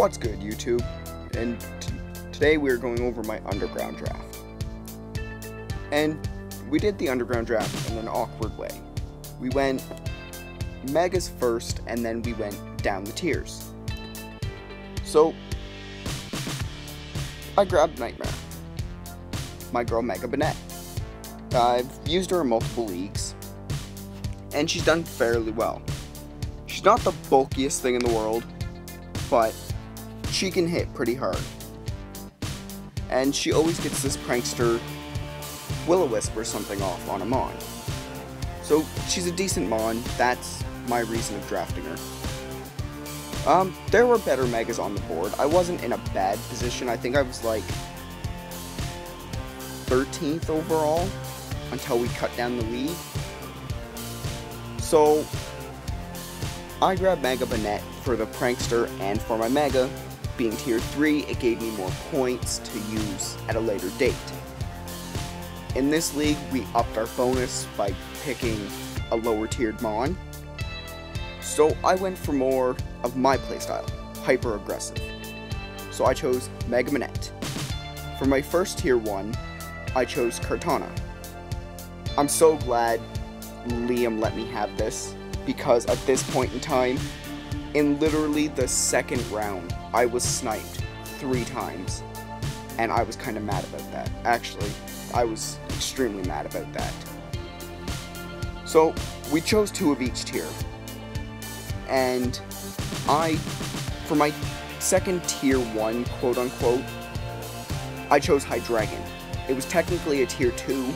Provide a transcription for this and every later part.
What's good, YouTube? And today we're going over my underground draft. And we did the underground draft in an awkward way. We went Megas first, and then we went down the tiers. So, I grabbed Nightmare, my girl Mega Banette. I've used her in multiple leagues, and she's done fairly well. She's not the bulkiest thing in the world, but she can hit pretty hard. And she always gets this prankster Will-O-Wisp or something off on a Mon. So she's a decent Mon. That's my reason of drafting her. There were better Megas on the board. I wasn't in a bad position. I think I was like 13th overall until we cut down the lead. So I grabbed Mega Banette for the prankster and for my Mega. Being tier 3, it gave me more points to use at a later date. In this league, we upped our bonus by picking a lower tiered Mon. So I went for more of my playstyle, hyper aggressive. So I chose Mega Banette. For my first tier 1, I chose Kartana. I'm so glad Liam let me have this, because at this point in time, in literally the second round, I was sniped 3 times, and I was kind of mad about that. Actually, I was extremely mad about that. So, we chose 2 of each tier, and for my second tier 1, quote-unquote, I chose Hydreigon. It was technically a tier 2,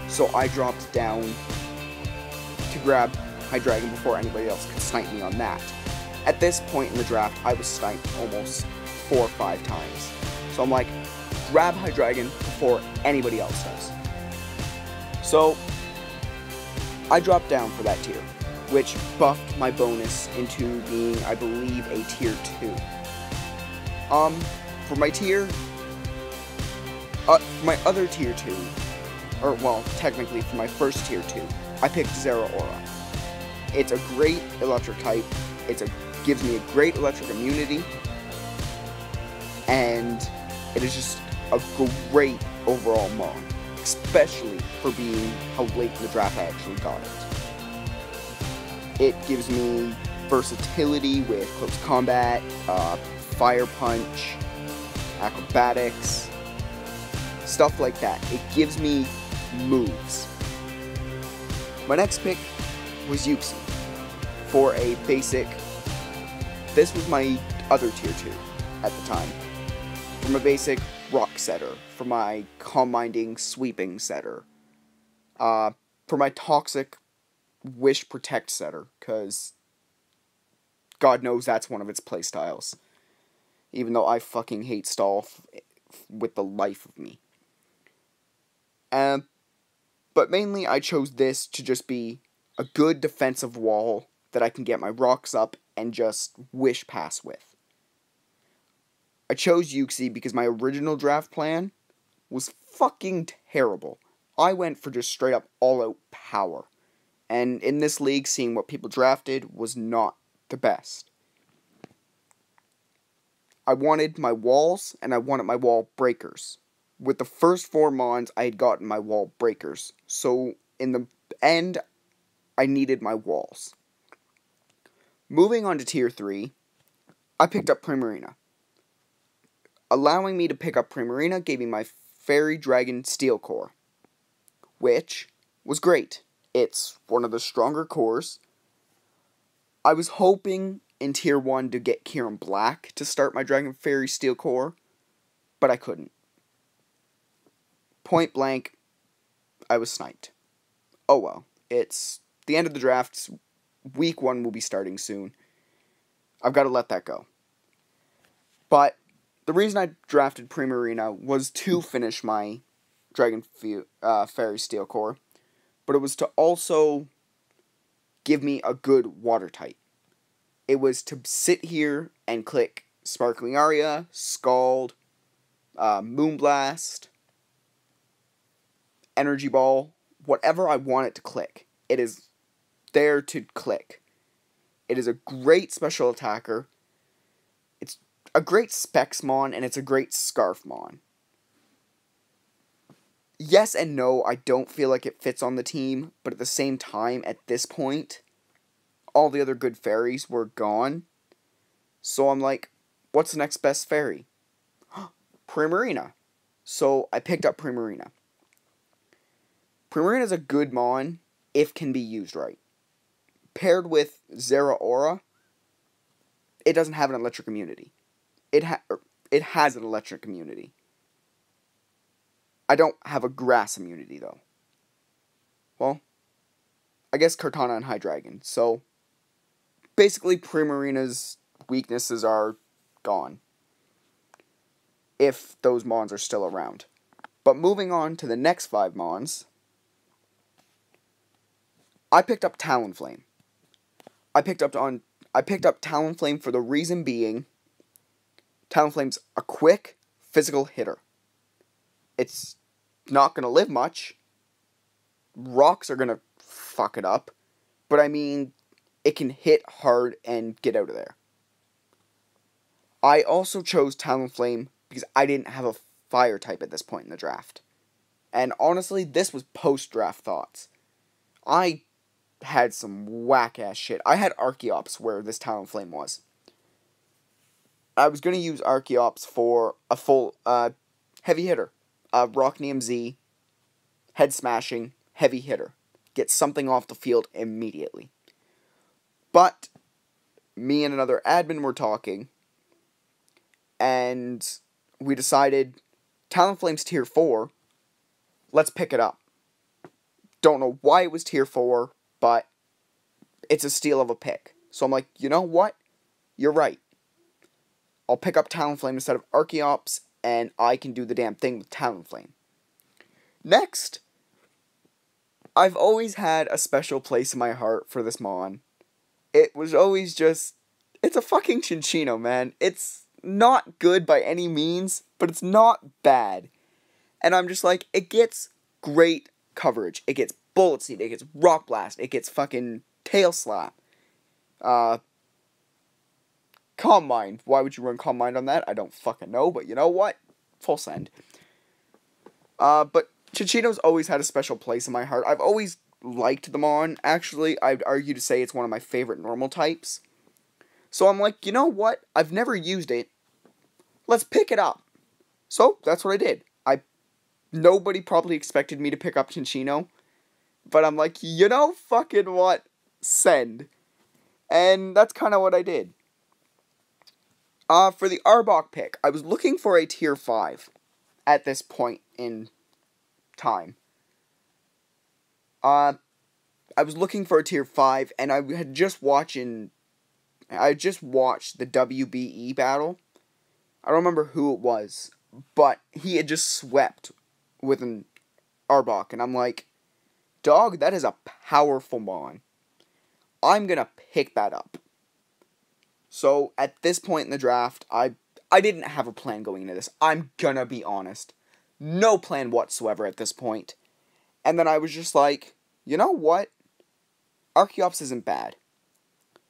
so I dropped down to grab Hydreigon before anybody else could snipe me on that. At this point in the draft, I was sniped almost 4 or 5 times. So I'm like, grab Hydreigon before anybody else does. So I dropped down for that tier, which buffed my bonus into being, I believe, a tier 2. For my tier, my other tier 2, or well, technically for my first tier 2, I picked Zeraora. It's a great electric type. Gives me a great electric immunity, and it is just a great overall Mon, especially for being how late in the draft I actually got it. It gives me versatility with close combat, fire punch, acrobatics, stuff like that. It gives me moves. My next pick was Uxie for a basic. This was my other tier 2 at the time. For my basic rock setter, for my calm minding sweeping setter, for my toxic wish protect setter, because God knows that's one of its playstyles. Even though I fucking hate stall with the life of me. But mainly I chose this to just be a good defensive wall that I can get my rocks up and just wish pass with. I chose Uxie because my original draft plan was fucking terrible. I went for just straight up all out power. And in this league, seeing what people drafted was not the best. I wanted my walls, and I wanted my wall breakers. With the first 4 Mons, I had gotten my wall breakers. So in the end, I needed my walls. Moving on to tier 3, I picked up Primarina. Allowing me to pick up Primarina gave me my Fairy Dragon Steel Core, which was great. It's one of the stronger cores. I was hoping in tier 1 to get Kyurem Black to start my Dragon Fairy Steel Core, but I couldn't. Point blank, I was sniped. Oh well, it's the end of the draft. Week 1 will be starting soon. I've got to let that go. But the reason I drafted Primarina was to finish my Dragon Fairy Steel Core, but it was to also give me a good water type. It was to sit here and click Sparkling Aria, Scald, Moonblast, Energy Ball, whatever I want it to click. It is there to click. It is a great special attacker. a great Specs Mon, and it's a great Scarf Mon. Yes and no, I don't feel like it fits on the team, but at the same time, at this point, all the other good fairies were gone. So I'm like, what's the next best fairy? Primarina. So I picked up Primarina. Primarina is a good Mon if can be used right. Paired with Zeraora, it doesn't have an electric immunity. It has an electric immunity. I don't have a grass immunity, though. Well, I guess Kartana and Hydreigon. So, basically, Primarina's weaknesses are gone. If those Mons are still around. But moving on to the next 5 Mons, I picked up Talonflame. I picked up Talonflame for the reason being, Talonflame's a quick, physical hitter. It's not going to live much. Rocks are going to fuck it up. But I mean, it can hit hard and get out of there. I also chose Talonflame because I didn't have a fire type at this point in the draft. And honestly, this was post-draft thoughts. I had some whack-ass shit. I had Archeops where this Talonflame was. I was going to use Archeops for a full heavy hitter. Rockneum Z, head smashing, heavy hitter. Get something off the field immediately. But me and another admin were talking, and we decided Talonflame's tier 4, let's pick it up. Don't know why it was tier 4, but it's a steal of a pick. So I'm like, you know what? You're right. I'll pick up Talonflame instead of Archeops, and I can do the damn thing with Talonflame. Next, I've always had a special place in my heart for this Mon. It was always just, it's a fucking Cinccino, man. It's not good by any means, but it's not bad. And I'm just like, it gets great coverage. It gets Bullet Seed, it gets Rock Blast, it gets fucking Tail Slap. Calm Mind. Why would you run Calm Mind on that? I don't fucking know, but you know what? Full send. But Cinccino's always had a special place in my heart. I've always liked the Mon. Actually, I'd argue to say it's one of my favorite normal types. So I'm like, you know what? I've never used it. Let's pick it up. So, that's what I did. Nobody probably expected me to pick up Cinccino. But I'm like, you know fucking what? Send. And that's kind of what I did. For the Arbok pick, I was looking for a tier 5 at this point in time. I was looking for a tier 5, and I had just watched the WBE battle. I don't remember who it was, but he had just swept with an Arbok, and I'm like, dog, that is a powerful Mon. I'm gonna pick that up. So, at this point in the draft, I didn't have a plan going into this. I'm gonna be honest. No plan whatsoever at this point. And then I was just like, you know what? Archeops isn't bad.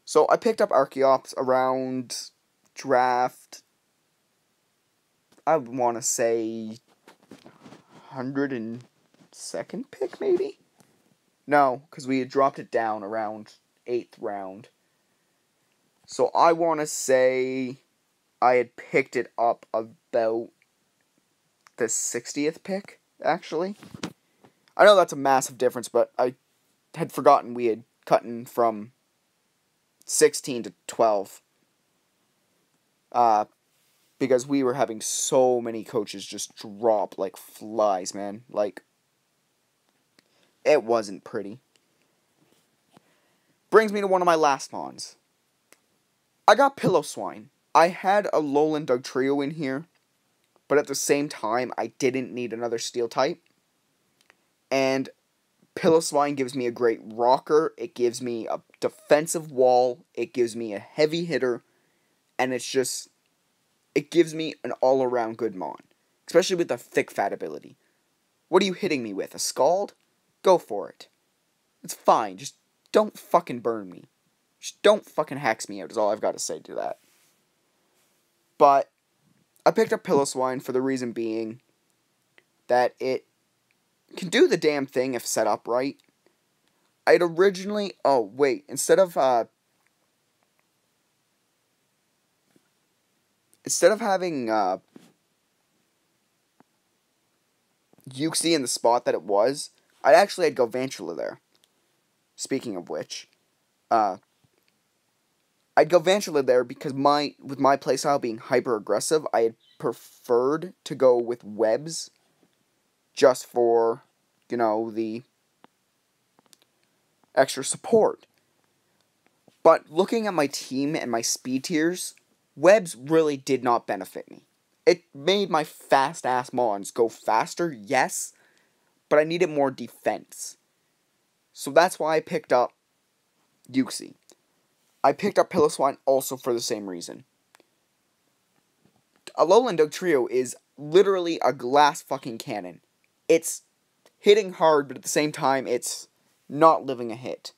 So, I picked up Archeops around draft, I want to say 102nd pick, maybe? No, because we had dropped it down around 8th round. So I want to say I had picked it up about the 60th pick, actually. I know that's a massive difference, but I had forgotten we had cut in from 16 to 12. Because we were having so many coaches just drop like flies, man. Like, it wasn't pretty. Brings me to one of my last Mons. I got Piloswine. I had a Alolan Dugtrio in here, but at the same time, I didn't need another Steel type. And Piloswine gives me a great rocker, it gives me a defensive wall, it gives me a heavy hitter, and it gives me an all-around good Mon. Especially with the thick fat ability. What are you hitting me with? A Scald? Go for it. It's fine, just don't fucking burn me. Just don't fucking hex me out is all I've got to say to that. But I picked up Piloswine for the reason being that it can do the damn thing if set up right. I'd originally... Oh, wait. Instead of having Uxie in the spot that it was, I'd actually had Galvantula there. Speaking of which, I'd Galvantula there because with my playstyle being hyper aggressive, I had preferred to go with webs just for, you know, the extra support. But looking at my team and my speed tiers, webs really did not benefit me. It made my fast-ass Mons go faster, yes, but I needed more defense. So that's why I picked up Uxie. I picked up Piloswine also for the same reason. Alolan Dugtrio is literally a glass fucking cannon. It's hitting hard, but at the same time, it's not living a hit.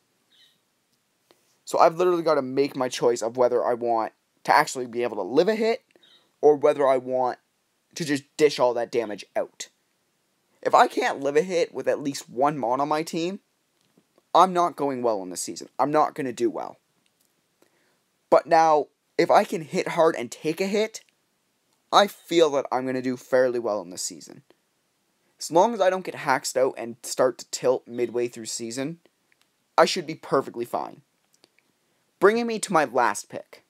So I've literally got to make my choice of whether I want to actually be able to live a hit, or whether I want to just dish all that damage out. If I can't live a hit with at least one Mon on my team, I'm not going well in this season. I'm not going to do well. But now, if I can hit hard and take a hit, I feel that I'm going to do fairly well in this season. As long as I don't get haxed out and start to tilt midway through season, I should be perfectly fine. Bringing me to my last pick.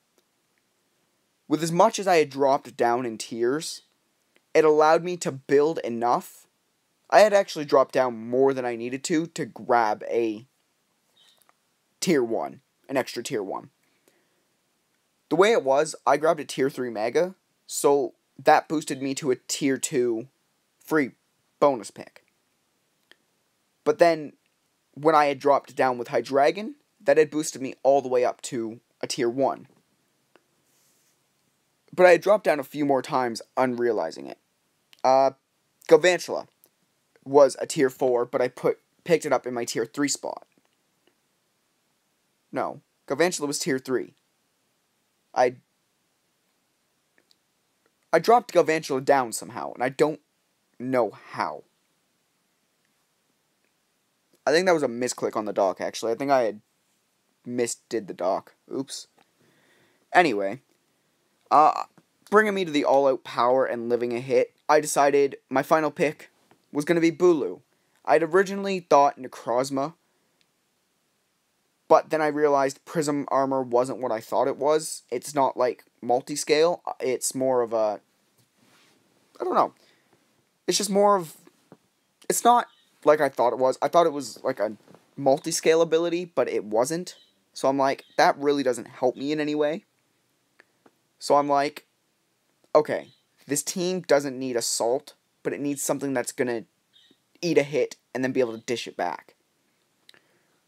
With as much as I had dropped down in tiers, it allowed me to build enough. I had actually dropped down more than I needed to grab a tier 1, an extra tier 1. The way it was, I grabbed a tier 3 Mega, so that boosted me to a tier 2 free bonus pick. But then, when I had dropped down with Hydreigon, that had boosted me all the way up to a tier 1. But I had dropped down a few more times unrealizing it. Galvantula was a tier 4, but I picked it up in my tier 3 spot. No, Galvantula was tier 3. I dropped Galvantula down somehow, and I don't know how. I think that was a misclick on the dock, actually. I think I had misdid the dock. Oops. Anyway, bringing me to the all-out power and living a hit, I decided my final pick was going to be Bulu. I'd originally thought Necrozma, but then I realized Prism Armor wasn't what I thought it was. It's not, like, multi-scale. It's more of a... I don't know. It's just more of... It's not like I thought it was. I thought it was, like, a multi-scale ability, but it wasn't. So I'm like, that really doesn't help me in any way. So I'm like, okay, this team doesn't need Assault, but it needs something that's going to eat a hit and then be able to dish it back.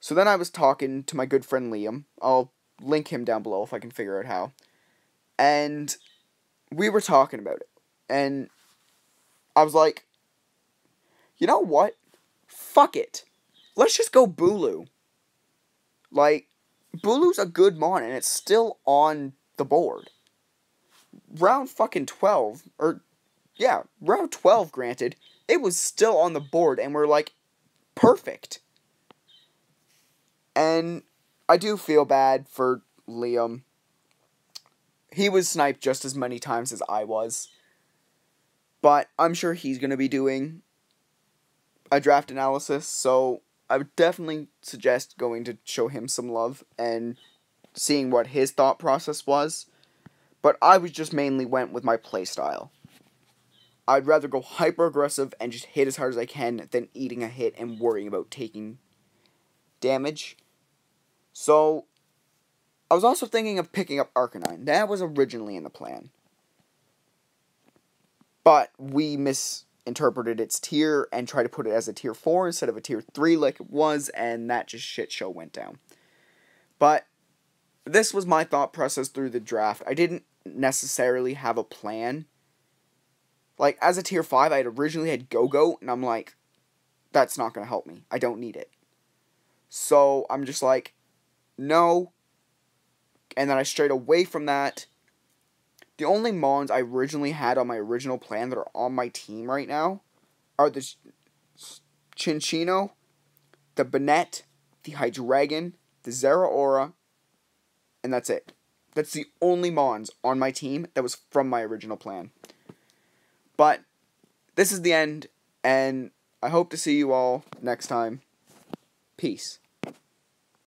So then I was talking to my good friend Liam. I'll link him down below if I can figure out how. And we were talking about it. And I was like, you know what? Fuck it. Let's just go Bulu. Like, Bulu's a good mon and it's still on the board. Round fucking 12, or, yeah, round 12, granted, it was still on the board, and we're like, perfect. And I do feel bad for Liam. He was sniped just as many times as I was. But I'm sure he's going to be doing a draft analysis, so I would definitely suggest going to show him some love and seeing what his thought process was. But I was just mainly went with my playstyle. I'd rather go hyper aggressive and just hit as hard as I can than eating a hit and worrying about taking damage. So, I was also thinking of picking up Arcanine. That was originally in the plan. But we misinterpreted its tier and tried to put it as a tier 4 instead of a tier 3 like it was, and that just shit show went down. But this was my thought process through the draft. I didn't necessarily have a plan. Like, as a tier 5, I had originally had Go-Go, and I'm like, that's not going to help me. I don't need it. So, I'm just like, no. And then I strayed away from that. The only Mons I originally had on my original plan that are on my team right now are the Cinccino, the Banette, the Hydreigon, the Zeraora, and that's it. That's the only Mons on my team that was from my original plan. But this is the end, and I hope to see you all next time. Peace.